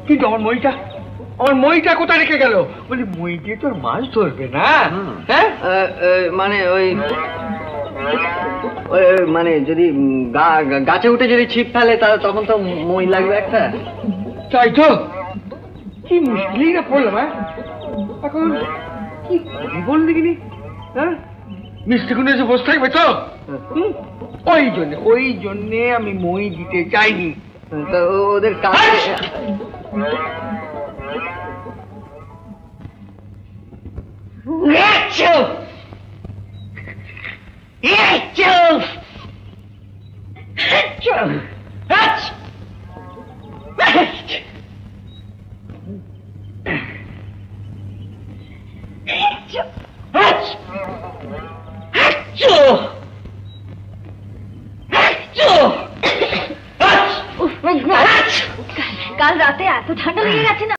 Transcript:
কিন্তু আমার মইটা কোথায় রেখে গেল? বলি মই দিয়ে তোর মাছ ধরবে না? হ্যাঁ, মানে ওই মানে যদি গাছে উঠে যদি ছিপ ফেলে তাহলে তখন তো মই লাগবে একটা। তাই তো, কি মুশকিলই না পড়লাম। হ্যাঁ, এখন কি করি বল দেখিনি? হ্যাঁ, মিষ্টিগুলো এসে বসে থাকবে তো? ওই জন্যে আমি মই দিতে চাইনি। ওদের কাছে কাল রাতে এত ঠান্ডা লেগে গেছে না।